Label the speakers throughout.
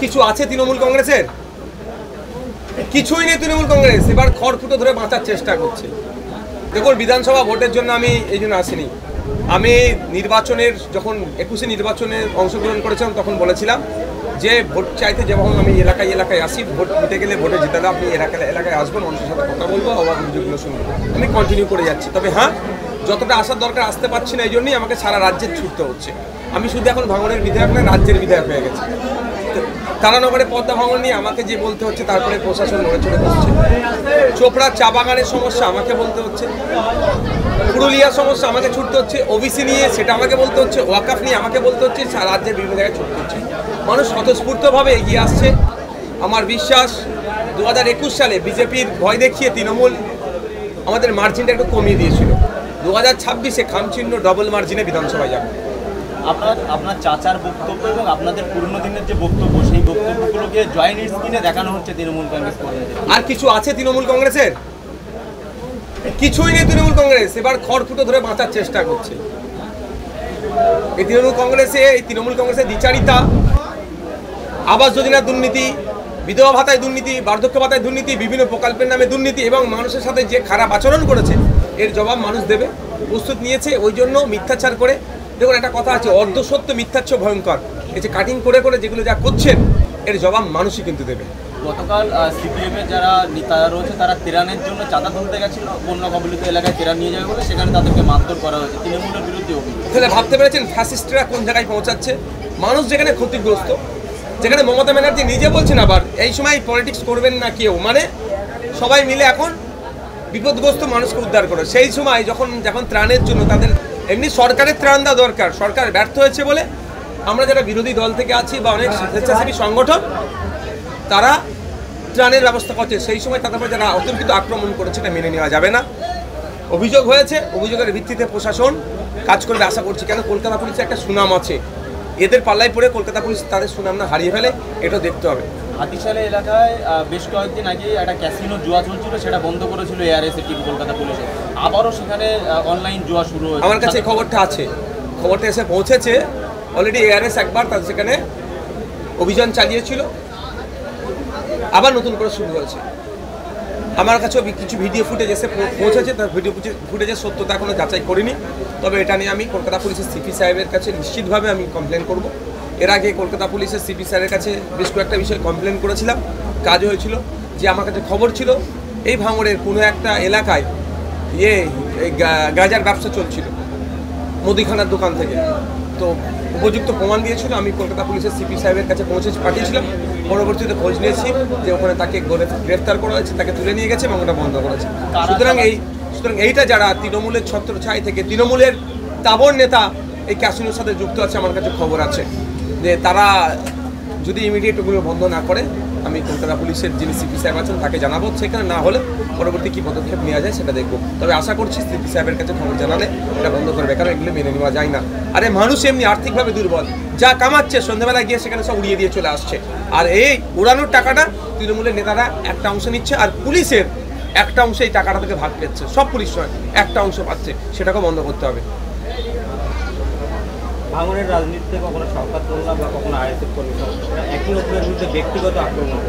Speaker 1: কিছু আছে তৃণমূল কংগ্রেসের? কিছুই নেই তৃণমূল কংগ্রেস। এবার খড়কুটো ধরে বাঁচার চেষ্টা করছে। দেখুন, বিধানসভা ভোটের জন্য আমি এই জন্য আসিনি। আমি নির্বাচনের যখন 21 নির্বাচনে অংশগ্রহণ করেছিলাম তখন বলেছিলাম যে ভোট চাইতে যখন আমি এলাকায় এলাকায় আসি, ভোট নিতে গেলে ভোটে জিতালে আপনি এলাকায় আসবেন, মানুষের সাথে কথা বলবো, অভাব অভিযোগগুলো শুনবো। আমি কন্টিনিউ করে যাচ্ছি। তবে হ্যাঁ, যতটা আসার দরকার আসতে পারছি না, এই জন্যই আমাকে সারা রাজ্যে ছুটতে হচ্ছে। আমি শুধু এখন ভাঙনের বিধায়ক না, রাজ্যের বিধায়ক হয়ে গেছি। তারানগরে পদ্মা ভাঙন নিয়ে আমাকে যে বলতে হচ্ছে, তারপরে প্রশাসন নড়ে চড়ে বসছে। চোপড়ার চা বাগানের সমস্যা আমাকে বলতে হচ্ছে, পুরুলিয়ার সমস্যা আমাকে ছুটতে হচ্ছে, ওবিসি নিয়ে সেটা আমাকে বলতে হচ্ছে, ওয়াকাফ নিয়ে আমাকে বলতে হচ্ছে, রাজ্যের বিভিন্ন জায়গায় ছুটতে হচ্ছে। মানুষ স্বতঃস্ফূর্তভাবে এগিয়ে আসছে। আমার বিশ্বাস 2021 সালে বিজেপির ভয় দেখিয়ে তৃণমূল আমাদের মার্জিনটা একটু কমিয়ে দিয়েছিল। 2026-এ খামচিহ্ন ডবল মার্জিনে বিধানসভায় যাবে।
Speaker 2: আপনার চাচার বক্তব্য এবং আপনাদের পুরনো দিনের যে বক্তব্য, সেই বক্তব্যগুলোকে জয়েন্ট স্ক্রিনে দেখানো হচ্ছে তৃণমূল কংগ্রেস কর্মীদের।
Speaker 1: আর কিছু আছে তৃণমূল কংগ্রেসের? কিছুই নেই তৃণমূল কংগ্রেস। এবার খড়কুটো ধরে বাঁচার চেষ্টা করছে। এই তৃণমূল কংগ্রেসের দ্বিচারিতা, আবাস যোজনার দুর্নীতি, বিধবা ভাতায় দুর্নীতি, বার্ধক্য ভাতায় দুর্নীতি, বিভিন্ন প্রকল্পের নামে দুর্নীতি এবং মানুষের সাথে যে খারাপ আচরণ করেছে, এর জবাব মানুষ দেবে, প্রস্তুত নিয়েছে। ওই জন্য মিথ্যাচার করে, দেখুন একটা কথা আছে, অর্ধসত্য মিথ্যাচ্ছ ভয়ঙ্কর। এই যে কাটিং করে করে যেগুলো যা করছেন, এর জবাব মানুষই কিন্তু দেবে।
Speaker 2: গতকাল সিপিএমের যারা নেতারা রয়েছে তারা ত্রাণের জন্য চাঁদা তুলতে গেছিল বন্যা কবলিত এলাকায়, ত্রাণ নিয়ে যাবে বলে, সেখানে তাদেরকে মারধর করা হয়েছে। তৃণমূলের বিরুদ্ধে অভিযোগ।
Speaker 1: তাহলে ভাবতে পেরেছেন ফ্যাসিস্টরা কোন জায়গায় পৌঁছাচ্ছে? মানুষ যেখানে ক্ষতিগ্রস্ত, যেখানে মমতা ব্যানার্জি নিজে বলছেন আবার এই সময় পলিটিক্স করবেন না কেউ, মানে সবাই মিলে এখন বিপদগ্রস্ত মানুষকে উদ্ধার করে। সেই সময় যখন ত্রাণের জন্য তাদের এমনি সরকারের ত্রাণ দেওয়া দরকার, সরকার ব্যর্থ হয়েছে বলে আমরা যারা বিরোধী দল থেকে আছি বা অনেক স্বেচ্ছাসেবী সংগঠন, তারা ত্রাণের ব্যবস্থা করছে। সেই সময় তাদের উপর যারা অতর্কিত আক্রমণ করেছে, এটা মেনে নেওয়া যাবে না। অভিযোগ হয়েছে, অভিযোগের ভিত্তিতে প্রশাসন কাজ করবে আশা করছি। কেন কলকাতা পুলিশের একটা সুনাম আছে, এদের পাল্লায় পড়ে কলকাতা পুলিশ তাদের সুনাম না হারিয়ে ফেলে, এটা দেখতে হবে।
Speaker 2: হাতিশালা এলাকায় বেশ কয়েকদিন আগে একটা ক্যাসিনো জুয়া চলছিল, সেটা বন্ধ করেছিল এআরএস টিম কলকাতা পুলিশে। আবারও সেখানে অনলাইন জুয়া শুরু হয়েছে।
Speaker 1: আমার কাছে খবরটা আছে, খবরটা এসে পৌঁছেছে। অলরেডি এআরএস একবার তাদের সেখানে অভিযান চালিয়েছিল, আবার নতুন করে শুরু হয়েছে। আমার কাছেও কিছু ভিডিও ফুটেজ এসে পৌঁছেছে, তার ভিডিও ফুটেজের সত্যতা এখনো যাচাই করিনি। তবে এটা নিয়ে আমি কলকাতা পুলিশের সিপি সাহেবের কাছে নিশ্চিতভাবে আমি কমপ্লেন করব। এর আগে কলকাতা পুলিশের সিপি স্যারের কাছে বেশ কয়েকটা বিষয়ে কমপ্লেন করেছিলাম, কাজ হয়েছিল। যে আমার কাছে খবর ছিল এই ভাঙড়ের কোনো একটা এলাকায় গাঁজার ব্যবসা চলছিল মুদিখানার দোকান থেকে, তো উপযুক্ত প্রমাণ দিয়েছিল। আমি কলকাতা পুলিশের সিপি সাহেবের কাছে পাঠিয়েছিলাম। পরবর্তীতে খোঁজ নিয়েছি যে ওখানে তাকে গ্রেফতার করা হয়েছে, তাকে তুলে নিয়ে গেছে এবং ওটা বন্ধ করেছে। সুতরাং এইটা যারা তৃণমূলের ছত্রছায়া থেকে, তৃণমূলের তাবড় নেতা এই ক্যাসিনোর সাথে যুক্ত আছে, আমার কাছে খবর আছে যে তারা যদি ইমিডিয়েট ওগুলো বন্ধ না করে, আমি কলকাতা পুলিশের যিনি সিপি সাহেব আছেন তাকে জানাবো। সেখানে না হলে পরবর্তী কী পদক্ষেপ নেওয়া যায় সেটা দেখবো। তবে আশা করছি সিপি সাহেবের কাছে খবর জানালে এটা বন্ধ করবে, কারণ এগুলো মেনে নেওয়া যায় না। আরে মানুষ এমনি আর্থিকভাবে দুর্বল, যা কামাচ্ছে সন্ধ্যাবেলায় গিয়ে সেখানে সব উড়িয়ে দিয়ে চলে আসছে। আর এই উড়ানোর টাকাটা তৃণমূলের নেতারা একটা অংশ নিচ্ছে, আর পুলিশের একটা অংশ এই টাকাটা থেকে ভাগ পেচ্ছে। সব পুলিশ নয়, একটা অংশ পাচ্ছে, সেটাকে বন্ধ করতে হবে।
Speaker 2: ভাঙনের রাজনীতিতে কখনো সরকার তুলনা বা কখনো আইএসএফ কর্মী একই অপরের বিরুদ্ধে ব্যক্তিগত আক্রমণ।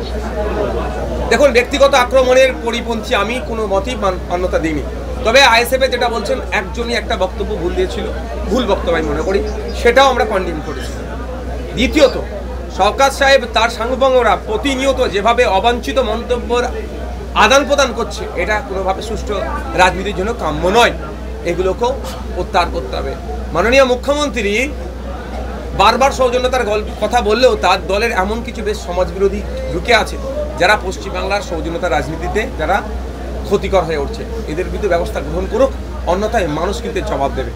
Speaker 1: দেখুন, ব্যক্তিগত আক্রমণের পরিপন্থী আমি কোনো মতেই মান্যতা দিইনি। তবে আইএসএফে যেটা বলছেন, একজনই একটা বক্তব্য ভুল দিয়েছিল, ভুল বক্তব্য আমি মনে করি, সেটাও আমরা কন্ডেম করেছি। দ্বিতীয়ত, শওকত সাহেব তার সাংবাদিকরা প্রতিনিয়ত যেভাবে অবাঞ্ছিত মন্তব্যের আদান প্রদান করছে, এটা কোনোভাবে সুষ্ঠু রাজনীতির জন্য কাম্য নয়। এগুলোকেও প্রত্যাহার করতে হবে। মাননীয় মুখ্যমন্ত্রী বারবার সৌজন্যতার কথা বললেও তার দলের এমন কিছু বেশ সমাজবিরোধী ঢুকে আছে, যারা পশ্চিমবাংলার সৌজন্যতার রাজনীতিতে যারা ক্ষতিকর হয়ে উঠছে। এদের বিরুদ্ধে ব্যবস্থা গ্রহণ করুক, অন্যথায় মানুষ কিন্তু জবাব দেবে।